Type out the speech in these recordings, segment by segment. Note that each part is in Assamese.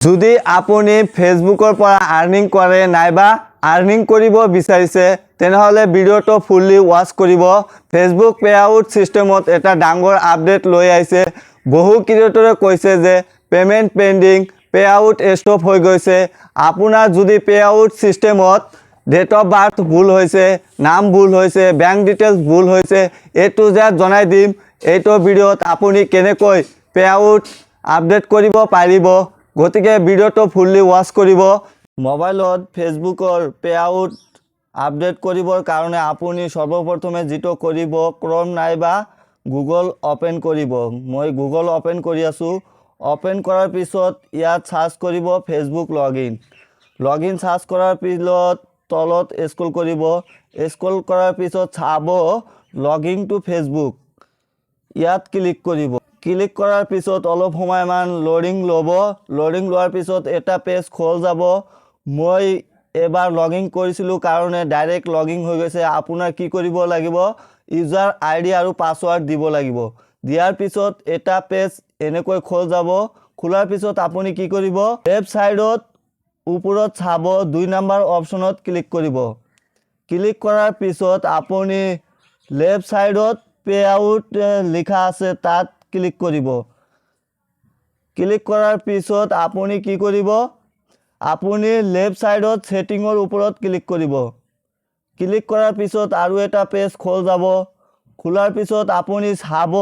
যদি আপুনি ফেসবুকৰ পৰা আৰ্নিং কৰে নাইবা আৰ্নিং কৰিব বিচাৰিছে তেনেহলে ভিডিওটো ফুললি ওয়াচ কৰিব। ফেসবুক পে আউট সিস্টেমত এটা ডাঙৰ আপডেট লৈ আহিছে। বহু ক্ৰিয়েটৰে কৈছে যে payment pending, payout stop হৈ গৈছে। আপোনাৰ যদি পে আউট সিস্টেমত ডেট অফ বাৰ্থ ভুল হৈছে, নাম ভুল হৈছে, বেংক ডিটেইলছ ভুল হৈছে, এটো জেড জনাই দিম। এইটো ভিডিওত আপুনি কেনেকৈ পে আউট আপডেট কৰিব পাৰিব, গতিকে ভিডিওটো ফুললি ওয়াচ কৰিব। মোবাইলত ফেসবুকৰ পে আউট আপডেট কৰিবৰ কাৰণে আপুনি সৰ্বপ্ৰথমে যেটো কৰিব ক্ৰোম নাইবা গুগল ওপেন কৰিব। মই গুগল ওপেন কৰি আছো। ওপেন কৰাৰ পিছত ইয়াত সাৰ্চ কৰিব ফেসবুক লগইন। লগইন সাৰ্চ কৰাৰ পিছত তলত স্ক্ৰল কৰিব। স্ক্ৰল কৰাৰ পিছত চাব লগইন টু ফেসবুক, ইয়াত ক্লিক কৰিব। ক্লিক কৰাৰ পিছত অলপ সময়মান লোডিং ল'ব। লোডিং লোৱাৰ পিছত এটা পেজ খোল যাব। মই এবাৰ লগইন কৰিছিলো কাৰণে ডাইৰেক্ট লগইন হৈ গৈছে। আপোনাৰ কি কৰিব লাগিব, ইউজাৰ আইডি আৰু পাসওয়াৰ্ড দিব লাগিব। দিয়াৰ পিছত এটা পেজ এনেকৈ খোল যাব। খোলাৰ পিছত আপুনি কি কৰিব, লেফট সাইডত ওপৰত চাব 2 নম্বৰ অপশনত ক্লিক কৰিব। ক্লিক কৰাৰ পিছত আপুনি লেফট সাইডত পে আউট লিখা আছে তাত ক্লিক কৰিব। ক্লিক কৰাৰ পিছত আপুনি কি কৰিব, আপুনি লেফট সাইডত সেটিংৰ ওপৰত ক্লিক কৰিব। ক্লিক কৰাৰ পিছত আৰু এটা পেজ খোল যাব। খোলাৰ পিছত আপুনি চাব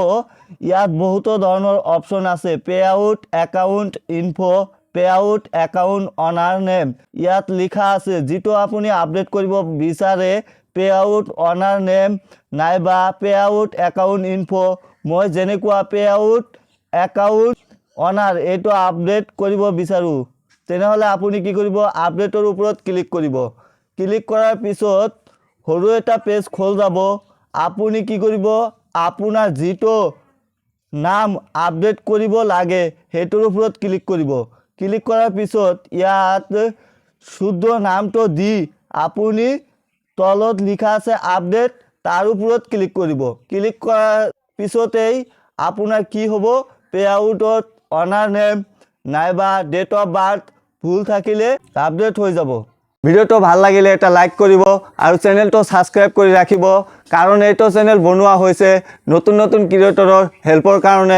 ইয়াত বহুতো ধৰণৰ অপশন আছে। Pay out account info, pay out account অনাৰ নেম, ইয়াত লিখা আছে যেটো আপুনি আপডেট কৰিব বিচাৰে পে আউট অনাৰ নেম নাইবা পে আউট একাউন্ট ইনফো। মই যেনেকুৱা পে আউট একাউন্ট অনাৰ এইটো আপডেট কৰিব বিচাৰো, তেনেহলে আপুনি কি কৰিব, আপডেটৰ ওপৰত ক্লিক কৰিব। ক্লিক কৰাৰ পিছত সৰু এটা পেজ খোল যাব। আপুনি কি কৰিব, আপোনাৰ যেটো নাম আপডেট কৰিব লাগে হেটোৰ ওপৰত ক্লিক কৰিব। ক্লিক কৰাৰ পিছত ইয়াত শুদ্ধ নামটো দি আপুনি তলত লিখা আছে আপডেট তাৰ ওপৰত ক্লিক কৰিব। ক্লিক কৰাৰ পিছতেই আপোনাৰ কি হ'ব, পে আউটত অনাৰ নেম নাইবা ডেট অফ বাৰ্থ ভুল থাকিলে আপডেট হৈ যাব। ভিডিওটো ভাল লাগিলে এটা লাইক কৰিব আৰু চেনেলটো সাবস্ক্ৰাইব কৰি ৰাখিব, কাৰণ এইটো চেনেল বনোৱা হৈছে নতুন নতুন ক্ৰিয়েটৰৰ হেল্পৰ কাৰণে।